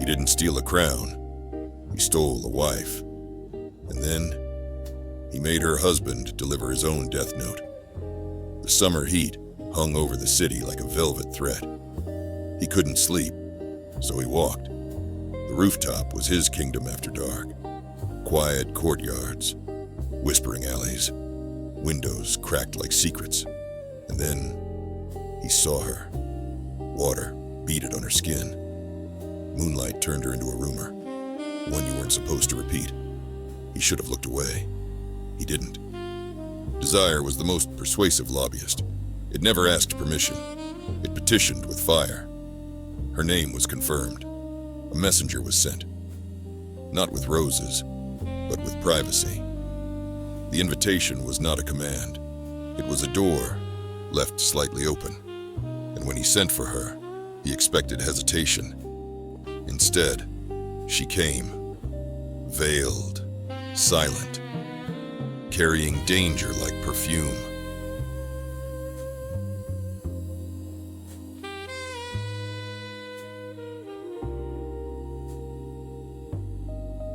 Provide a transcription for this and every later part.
didn't steal a crown. He stole a wife. And then, he made her husband deliver his own death note. The summer heat hung over the city like a velvet thread. He couldn't sleep, so he walked. The rooftop was his kingdom after dark. Quiet courtyards, whispering alleys, windows cracked like secrets. And then, he saw her. Water beaded on her skin. Moonlight turned her into a rumor, one you weren't supposed to repeat. He should have looked away. He didn't. Desire was the most persuasive lobbyist. It never asked permission. It petitioned with fire. Her name was confirmed. A messenger was sent. Not with roses, but with privacy. The invitation was not a command. It was a door, left slightly open. And when he sent for her, he expected hesitation. Instead, she came, veiled, silent, carrying danger like perfume.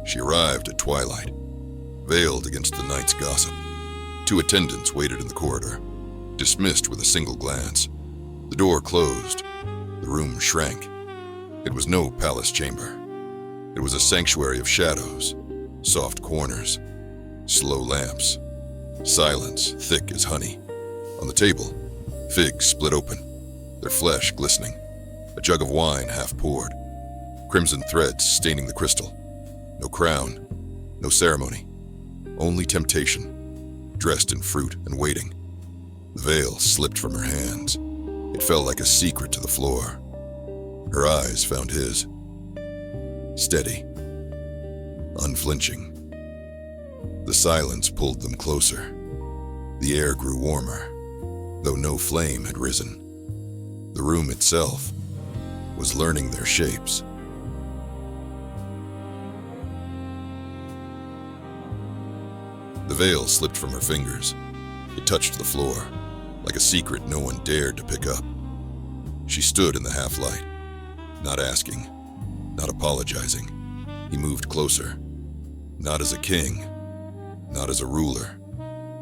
She arrived at twilight, veiled against the night's gossip. 2 attendants waited in the corridor, dismissed with a single glance. The door closed. The room shrank. It was no palace chamber. It was a sanctuary of shadows, soft corners, slow lamps, silence thick as honey. On the table, figs split open, their flesh glistening, a jug of wine half poured, crimson threads staining the crystal. No crown, no ceremony, only temptation, dressed in fruit and waiting. The veil slipped from her hands. It fell like a secret to the floor. Her eyes found his. Steady, unflinching. The silence pulled them closer. The air grew warmer, though no flame had risen. The room itself was learning their shapes. The veil slipped from her fingers. It touched the floor, like a secret no one dared to pick up. She stood in the half-light, not asking, not apologizing. He moved closer, not as a king, not as a ruler,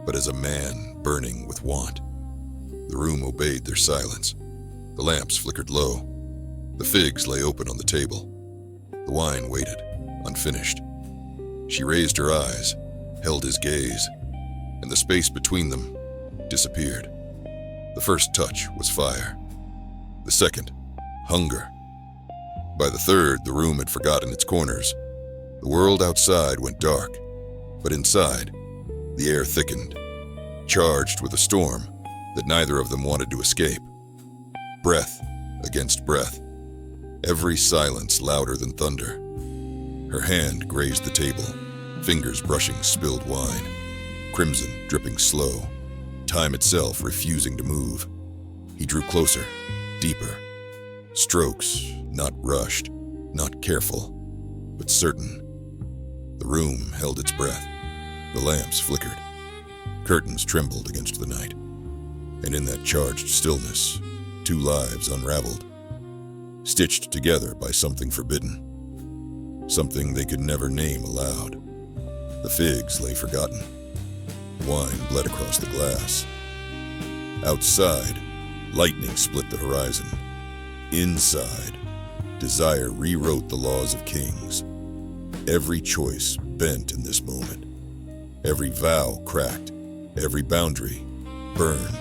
but as a man burning with want. The room obeyed their silence. The lamps flickered low. The figs lay open on the table. The wine waited, unfinished. She raised her eyes, held his gaze, and the space between them disappeared. The first touch was fire. The second, hunger. By the third, the room had forgotten its corners. The world outside went dark, but inside, the air thickened, charged with a storm that neither of them wanted to escape. Breath against breath, every silence louder than thunder. Her hand grazed the table, fingers brushing spilled wine, crimson dripping slow, time itself refusing to move. He drew closer, deeper. Strokes, not rushed, not careful, but certain. The room held its breath. The lamps flickered. Curtains trembled against the night. And in that charged stillness, 2 lives unraveled, stitched together by something forbidden, something they could never name aloud. The figs lay forgotten. Wine bled across the glass. Outside, lightning split the horizon. Inside, desire rewrote the laws of kings. Every choice bent in this moment. Every vow cracked. Every boundary burned.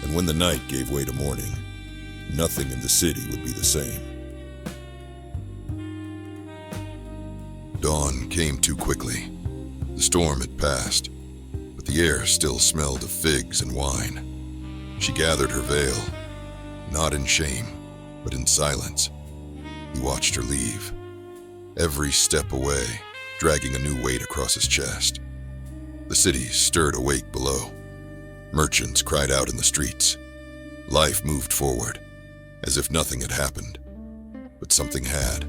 And when the night gave way to morning, nothing in the city would be the same. Dawn came too quickly. The storm had passed, but the air still smelled of figs and wine. She gathered her veil, not in shame, but in silence. He watched her leave, every step away, dragging a new weight across his chest. The city stirred awake below. Merchants cried out in the streets. Life moved forward, as if nothing had happened. But something had.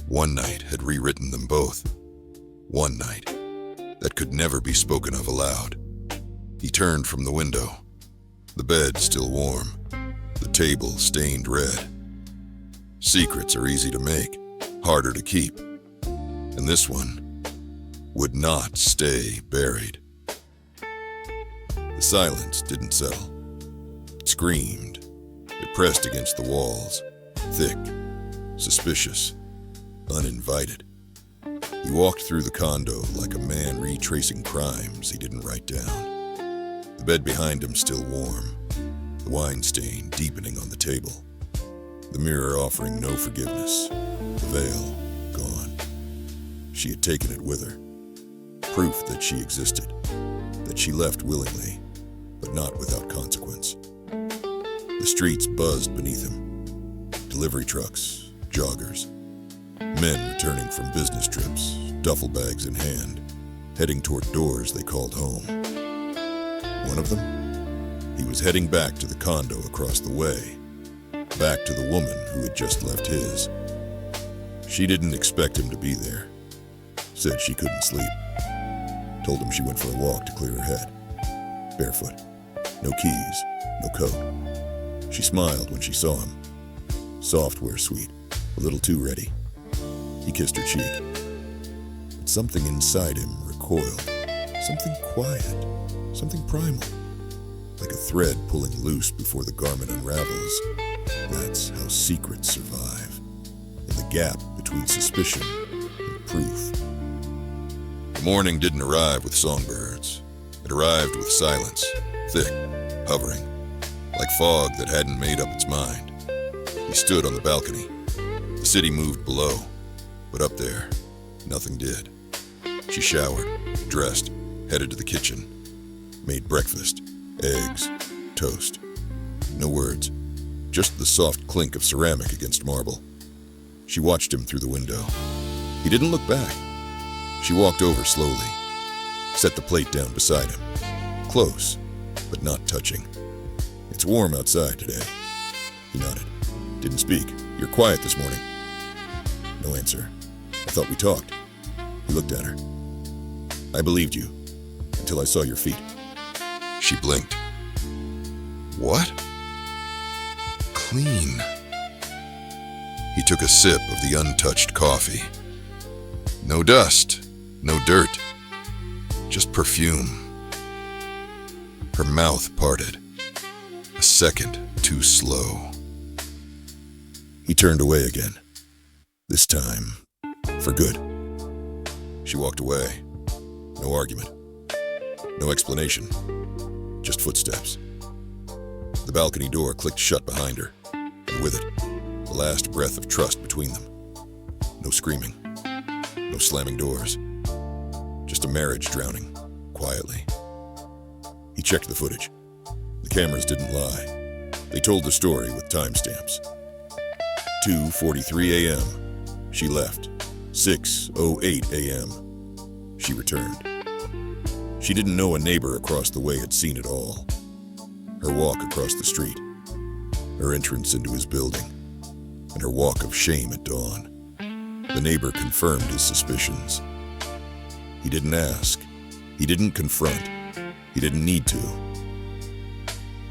One night had rewritten them both. One night that could never be spoken of aloud. He turned from the window. The bed still warm. The table stained red. Secrets are easy to make, harder to keep. And this one would not stay buried. The silence didn't settle. It screamed. It pressed against the walls, thick, suspicious, uninvited. He walked through the condo like a man retracing crimes he didn't write down. The bed behind him still warm, the wine stain deepening on the table, the mirror offering no forgiveness, the veil gone. She had taken it with her, proof that she existed, that she left willingly, but not without consequence. The streets buzzed beneath him. Delivery trucks, joggers, men returning from business trips, duffel bags in hand, heading toward doors they called home. One of them? He was heading back to the condo across the way, back to the woman who had just left his. She didn't expect him to be there. Said she couldn't sleep. Told him she went for a walk to clear her head. Barefoot. No keys, no coat. She smiled when she saw him. Software sweet, a little too ready. He kissed her cheek. But something inside him recoiled. Something quiet, something primal. Like a thread pulling loose before the garment unravels. That's how secrets survive. In the gap between suspicion and proof. The morning didn't arrive with songbirds. It arrived with silence, thick, hovering, like fog that hadn't made up its mind. He stood on the balcony. The city moved below, but up there, nothing did. She showered, dressed, headed to the kitchen, made breakfast, eggs, toast. No words, just the soft clink of ceramic against marble. She watched him through the window. He didn't look back. She walked over slowly, set the plate down beside him. Close, but not touching. It's warm outside today. He nodded. Didn't speak. You're quiet this morning. No answer. I thought we talked. He looked at her. I believed you, until I saw your feet. She blinked. What? Clean. He took a sip of the untouched coffee. No dust, no dirt, just perfume. Her mouth parted, a second too slow. He turned away again, this time for good. She walked away. No argument, no explanation, just footsteps. The balcony door clicked shut behind her, and with it, the last breath of trust between them. No screaming, no slamming doors, just a marriage drowning quietly. He checked the footage. The cameras didn't lie. They told the story with timestamps. 2:43 a.m. She left. 6:08 a.m. She returned. She didn't know a neighbor across the way had seen it all. Her walk across the street, her entrance into his building, and her walk of shame at dawn. The neighbor confirmed his suspicions. He didn't ask. He didn't confront. He didn't need to.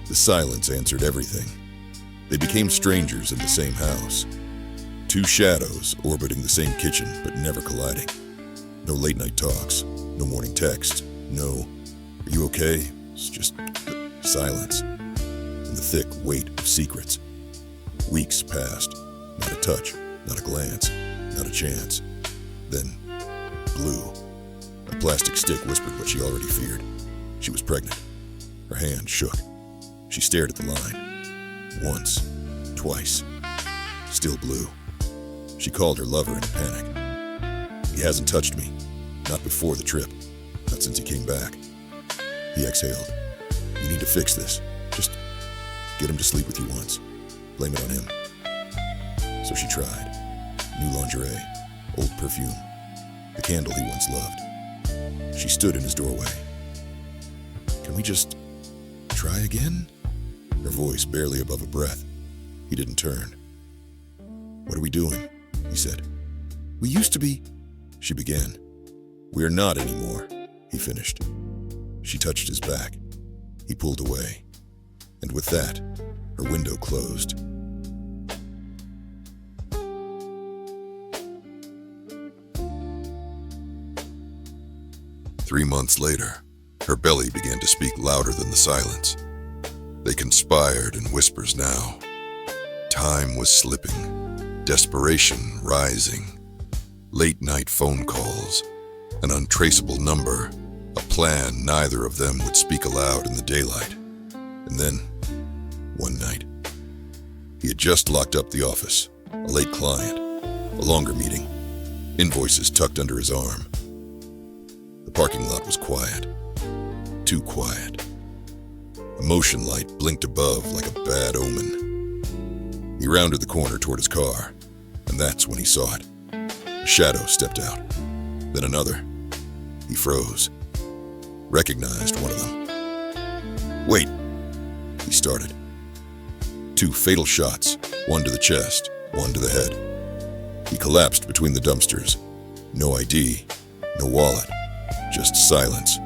The silence answered everything. They became strangers in the same house. Two shadows orbiting the same kitchen, but never colliding. No late-night talks. No morning texts. No, "Are you okay?" It's just silence. And the thick weight of secrets. Weeks passed. Not a touch. Not a glance. Not a chance. Then, blue. A plastic stick whispered what she already feared. She was pregnant. Her hand shook. She stared at the line. Once. Twice. Still blue. She called her lover in a panic. He hasn't touched me. Not before the trip. Not since he came back. He exhaled. You need to fix this. Just get him to sleep with you once. Blame it on him. So she tried. New lingerie. Old perfume. The candle he once loved. She stood in his doorway. Can we just try again? Her voice barely above a breath. He didn't turn. What are we doing? He said. We used to be... She began. We're not anymore, he finished. She touched his back. He pulled away. And with that, her window closed. 3 months later, her belly began to speak louder than the silence. They conspired in whispers now. Time was slipping, desperation rising. Late-night phone calls, an untraceable number, a plan neither of them would speak aloud in the daylight. And then, one night, he had just locked up the office, a late client, a longer meeting, invoices tucked under his arm. The parking lot was quiet, too quiet. A motion light blinked above like a bad omen. He rounded the corner toward his car, and that's when he saw it. A shadow stepped out, then another. He froze, recognized one of them. "Wait," he started. 2 fatal shots, one to the chest, one to the head. He collapsed between the dumpsters. No ID, no wallet, just silence.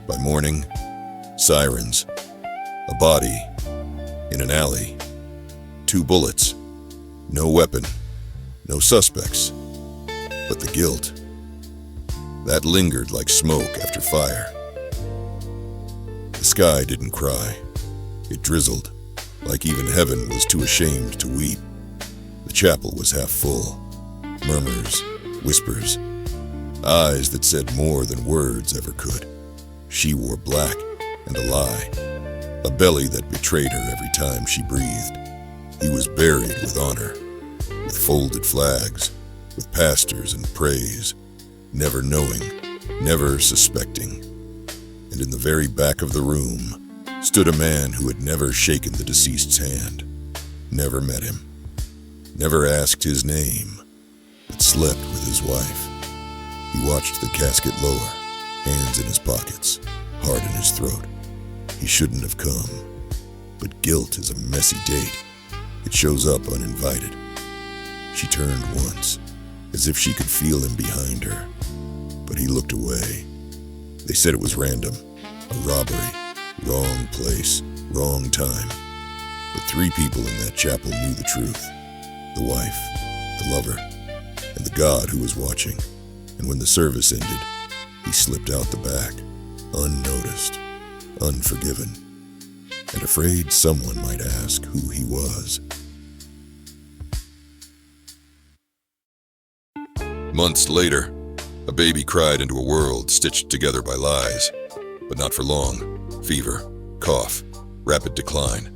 By morning, sirens, a body in an alley, 2 bullets, no weapon, no suspects, but the guilt. That lingered like smoke after fire. The sky didn't cry. It drizzled, like even heaven was too ashamed to weep. The chapel was half full. Murmurs, whispers, eyes that said more than words ever could. She wore black and a lie, a belly that betrayed her every time she breathed. He was buried with honor, with folded flags, with pastors and praise, never knowing, never suspecting. And in the very back of the room stood a man who had never shaken the deceased's hand, never met him, never asked his name, but slept with his wife. He watched the casket lower, hands in his pockets, heart in his throat. He shouldn't have come, but guilt is a messy date. It shows up uninvited. She turned once, as if she could feel him behind her, but he looked away. They said it was random, a robbery, wrong place, wrong time. But 3 people in that chapel knew the truth. The wife, the lover, and the God who was watching. And when the service ended, he slipped out the back, unnoticed, unforgiven, and afraid someone might ask who he was. Months later, a baby cried into a world stitched together by lies, but not for long. Fever, cough, rapid decline.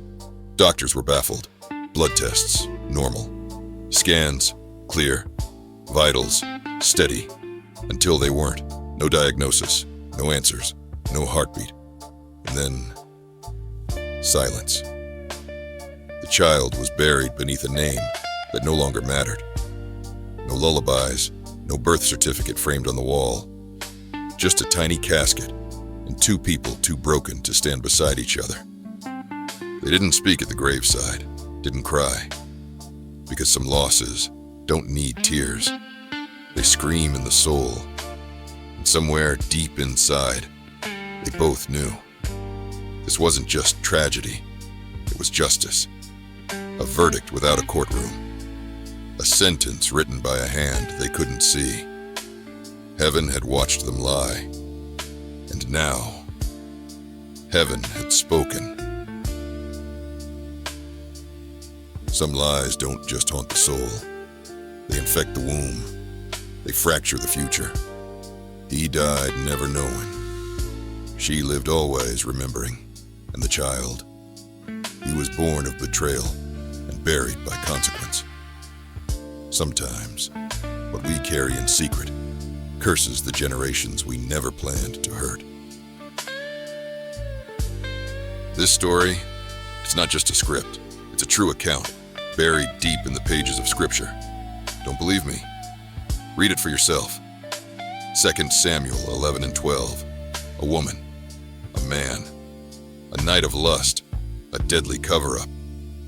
Doctors were baffled. Blood tests, normal. Scans, clear. Vitals, steady. Until they weren't. No diagnosis, no answers, no heartbeat. And then, silence. The child was buried beneath a name that no longer mattered. No lullabies, no birth certificate framed on the wall. Just a tiny casket and 2 people too broken to stand beside each other. They didn't speak at the graveside, didn't cry, because some losses don't need tears. They scream in the soul, and somewhere deep inside, they both knew. This wasn't just tragedy, it was justice. A verdict without a courtroom. A sentence written by a hand they couldn't see. Heaven had watched them lie, and now, heaven had spoken. Some lies don't just haunt the soul. They infect the womb. They fracture the future. He died never knowing. She lived always remembering. And the child, he was born of betrayal and buried by consequence. Sometimes, what we carry in secret curses the generations we never planned to hurt. This story, it's not just a script. It's a true account, buried deep in the pages of Scripture. Don't believe me? Read it for yourself. 2 Samuel 11 and 12. A woman, a man, a night of lust, a deadly cover-up,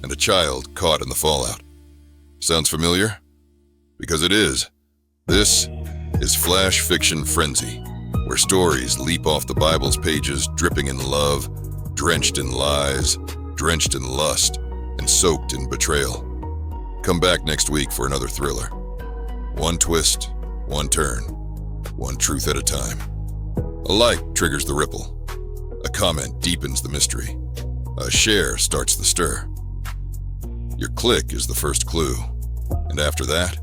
and a child caught in the fallout. Sounds familiar? Because it is. This is Flash Fiction Frenzy, where stories leap off the Bible's pages dripping in love, drenched in lies, drenched in lust, and soaked in betrayal. Come back next week for another thriller. One twist, one turn, one truth at a time. A like triggers the ripple. A comment deepens the mystery. A share starts the stir. Your click is the first clue. And after that,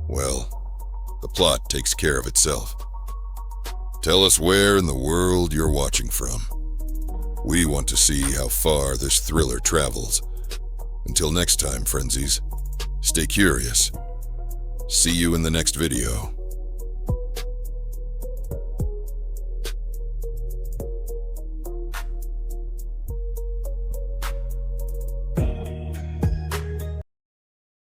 well, the plot takes care of itself. Tell us where in the world you're watching from. We want to see how far this thriller travels. Until next time, frenzies, stay curious. See you in the next video.